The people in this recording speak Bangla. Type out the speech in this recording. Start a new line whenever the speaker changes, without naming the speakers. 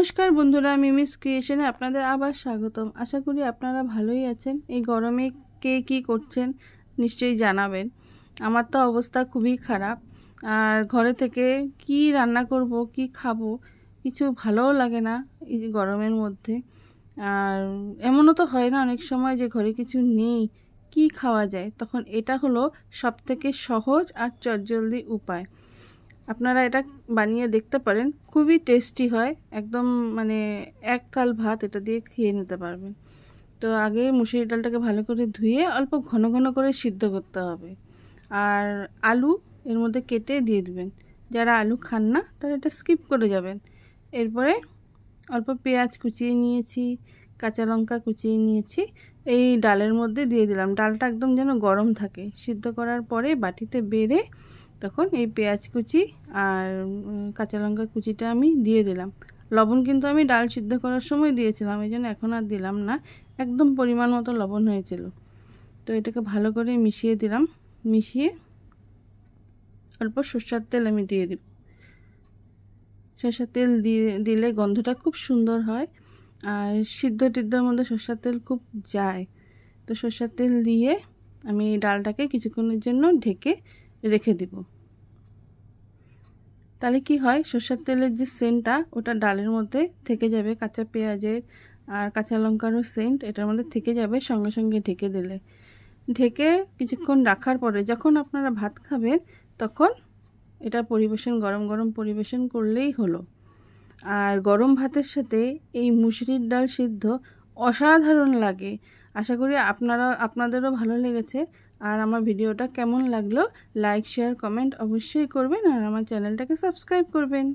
নমস্কার বন্ধুরা, মিমিস ক্রিয়েশনে আপনাদের আবার স্বাগতম। আশা করি আপনারা ভালোই আছেন। এই গরমে কে কী করছেন নিশ্চয়ই জানাবেন। আমার তো অবস্থা খুবই খারাপ, আর ঘরে থেকে কি রান্না করব কি খাবো কিছু ভালোও লাগে না এই গরমের মধ্যে। আর এমনও তো হয় না অনেক সময় যে ঘরে কিছু নেই, কি খাওয়া যায়, তখন এটা হলো সবথেকে সহজ আর চটজলদি উপায়। আপনারা এটা বানিয়ে দেখতে পারেন, খুবই টেস্টি হয় একদম। মানে এক থাল ভাত এটা দিয়ে খেয়ে নিতে পারবেন। তো আগে মুসুরি ডালটাকে ভালো করে ধুয়ে অল্প ঘন ঘন করে সিদ্ধ করতে হবে, আর আলু এর মধ্যে কেটে দিয়ে দিবেন। যারা আলু খান না তারা এটা স্কিপ করে যাবেন। এরপরে অল্প পেঁয়াজ কুচিয়ে নিয়েছি, কাঁচা লঙ্কা কুচিয়ে নিয়েছি, এই ডালের মধ্যে দিয়ে দিলাম। ডালটা একদম যেন গরম থাকে। সিদ্ধ করার পরে বাটিতে বেড়ে তখন এই পেঁয়াজ কুচি আর কাঁচা লঙ্কা কুচিটা আমি দিয়ে দিলাম। লবণ কিন্তু আমি ডাল সিদ্ধ করার সময় দিয়েছিলাম, এই জন্য এখন আর দিলাম না। একদম পরিমাণ মতো লবণ হয়েছিল। তো এটাকে ভালো করে মিশিয়ে দিলাম। মিশিয়ে অল্প সরষের তেল আমি দিয়ে দিব। সরষের তেল দিলে গন্ধটা খুব সুন্দর হয়, আর সিদ্ধ টিদ্ধর মধ্যে সরষের তেল খুব যায়। তো সরষের তেল দিয়ে আমি ডালটাকে কিছুক্ষণের জন্য ঢেকে রেখে দিব। তাহলে কি হয়, সরষের তেলের যে সেন্টটা ওটা ডালের মধ্যে থেকে যাবে, কাঁচা পেঁয়াজের আর কাঁচা লঙ্কারও সেন্ট এটার মধ্যে থেকে যাবে সঙ্গে সঙ্গে ঢেকে দিলে। ঢেকে কিছুক্ষণ রাখার পরে যখন আপনারা ভাত খাবেন তখন এটা পরিবেশন, গরম গরম পরিবেশন করলেই হলো। আর গরম ভাতের সাথে এই মুসুরির ডাল সিদ্ধ অসাধারণ লাগে। আশা করি আপনাদেরও ভালো লেগেছে। আর আমার ভিডিওটা কেমন লাগলো লাইক শেয়ার কমেন্ট অবশ্যই করবেন, আর আমার চ্যানেলটাকে সাবস্ক্রাইব করবেন।